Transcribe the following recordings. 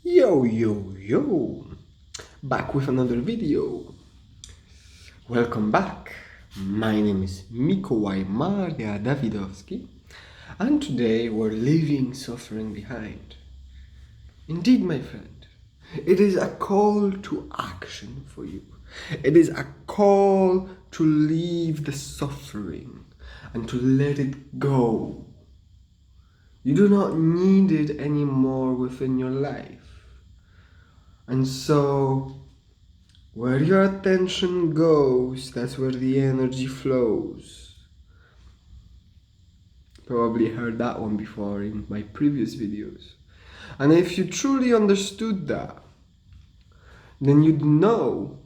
Yo, back with another video. Welcome back. My name is Mikołaj Maria Dawidowski, and today we're leaving suffering behind. Indeed, my friend, it is a call to action for you. It is a call to leave the suffering and to let it go. You do not need it anymore within your life. And so, where your attention goes, that's where the energy flows. Probably heard that one before in my previous videos. And if you truly understood that, then you'd know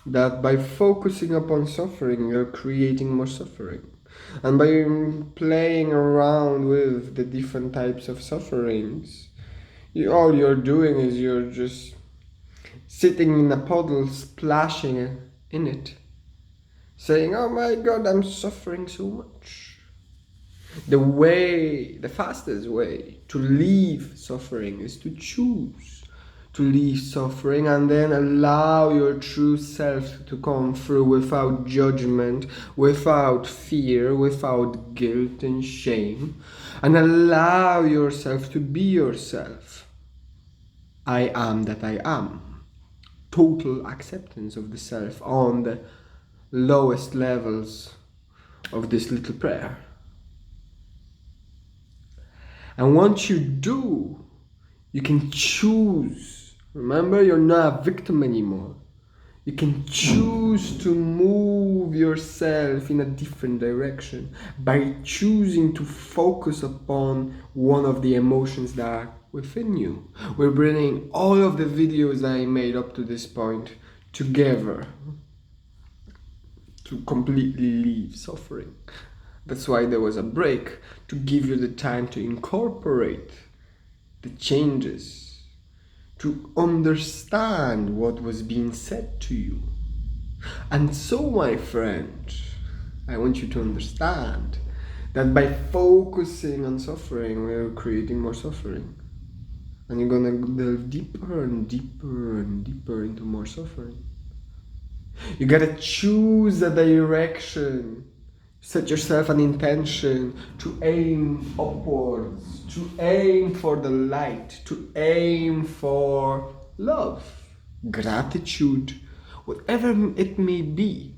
that by focusing upon suffering, you're creating more suffering. And by playing around with the different types of sufferings, all you're doing is you're just sitting in a puddle, splashing in it, saying, "Oh my God, I'm suffering so much." The fastest way to leave suffering is to choose to leave suffering and then allow your true self to come through without judgment, without fear, without guilt and shame, and allow yourself to be yourself. I am that I am. Total acceptance of the self on the lowest levels of this little prayer. And once you do, you can choose. Remember, you're not a victim anymore. You can choose to move yourself in a different direction by choosing to focus upon one of the emotions that are within you. We're bringing all of the videos that I made up to this point together to completely leave suffering. That's why there was a break, to give you the time to incorporate the changes, to understand what was being said to you. And so, my friend, I want you to understand that by focusing on suffering, we're creating more suffering. And you're gonna delve deeper and deeper and deeper into more suffering. You gotta choose a direction. Set yourself an intention to aim upwards, to aim for the light, to aim for love, gratitude, whatever it may be.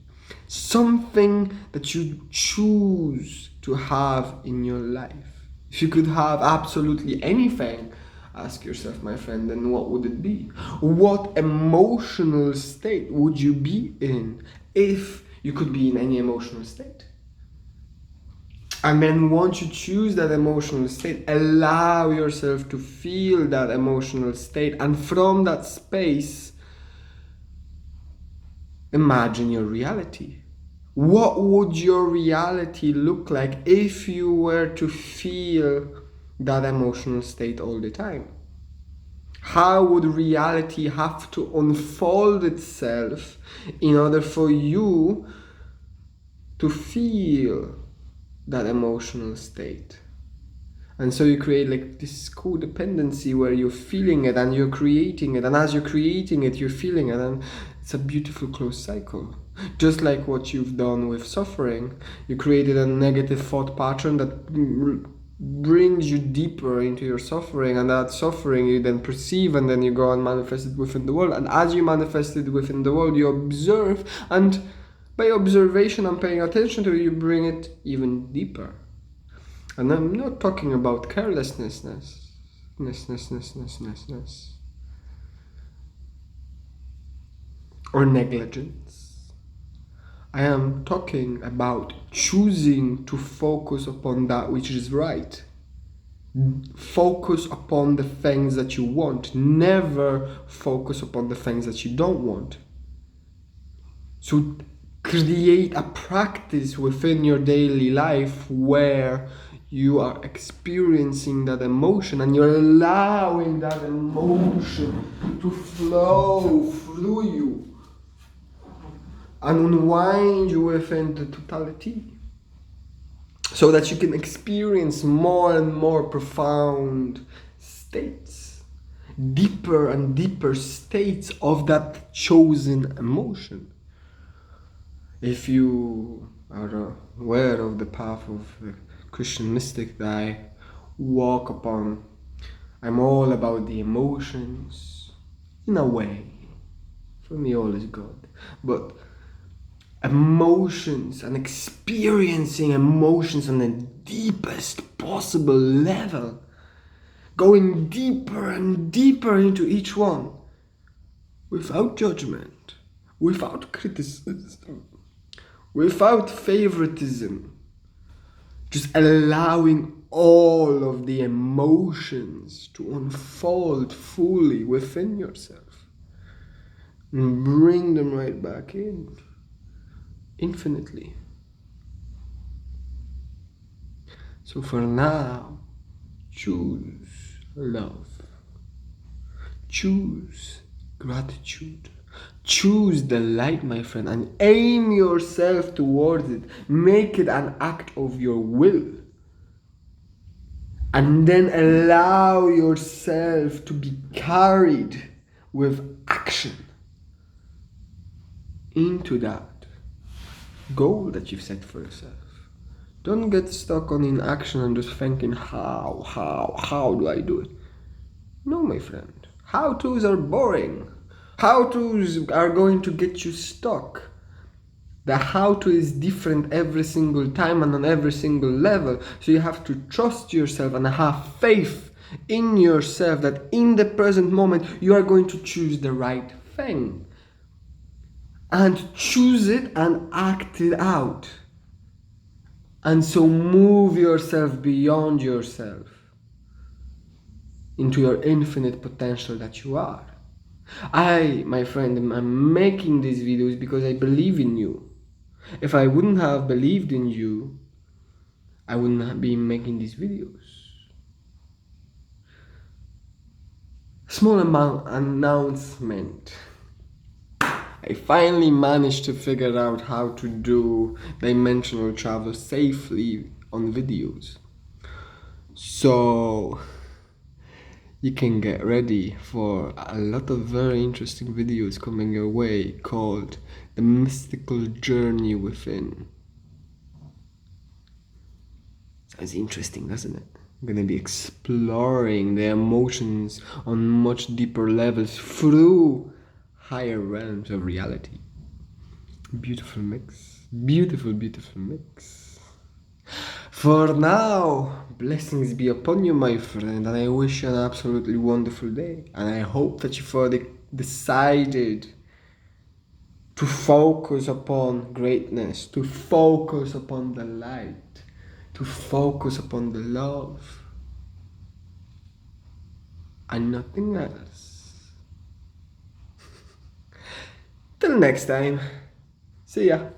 Something that you choose to have in your life. If you could have absolutely anything, ask yourself, my friend, then what would it be? What emotional state would you be in if you could be in any emotional state? And then once you choose that emotional state, allow yourself to feel that emotional state. And from that space, imagine your reality. What would your reality look like if you were to feel that emotional state all the time? How would reality have to unfold itself in order for you to feel that emotional state? And so you create like this codependency where you're feeling it and you're creating it, and as you're creating it, you're feeling it, and it's a beautiful closed cycle. Just like what you've done with suffering, you created a negative thought pattern that brings you deeper into your suffering, and that suffering you then perceive, and then you go and manifest it within the world. And as you manifest it within the world, you observe, and by observation and paying attention to it, you bring it even deeper. And I'm not talking about carelessness, or negligence. I am talking about choosing to focus upon that which is right. Focus upon the things that you want. Never focus upon the things that you don't want. So create a practice within your daily life where you are experiencing that emotion and you're allowing that emotion to flow through you and unwind you within the totality, so that you can experience more and more profound states deeper and deeper states of that chosen emotion. If you are aware of the path of the Christian mystic that I walk upon, I'm all about the emotions, in a way. For me, all is God. But emotions and experiencing emotions on the deepest possible level, going deeper and deeper into each one, without judgment, without criticism, without favoritism, just allowing all of the emotions to unfold fully within yourself and bring them right back in infinitely. So for now, choose love, choose gratitude, choose the light, my friend, and aim yourself towards it. Make it an act of your will. And then allow yourself to be carried with action into that goal that you've set for yourself. Don't get stuck on inaction and just thinking, how do I do it? No, my friend. How-tos are boring. How-tos are going to get you stuck. The how-to is different every single time and on every single level. So you have to trust yourself and have faith in yourself that in the present moment you are going to choose the right thing. And choose it and act it out. And so move yourself beyond yourself into your infinite potential that you are. I, my friend, am making these videos because I believe in you. If I wouldn't have believed in you, I wouldn't be making these videos. Small announcement. I finally managed to figure out how to do dimensional travel safely on videos. So you can get ready for a lot of very interesting videos coming your way called The Mystical Journey Within. Sounds interesting, doesn't it? I'm gonna be exploring the emotions on much deeper levels through higher realms of reality. Beautiful mix. Beautiful, beautiful mix. For now, blessings be upon you, my friend, and I wish you an absolutely wonderful day. And I hope that you've already decided to focus upon greatness, to focus upon the light, to focus upon the love, and nothing else. Till next time, see ya.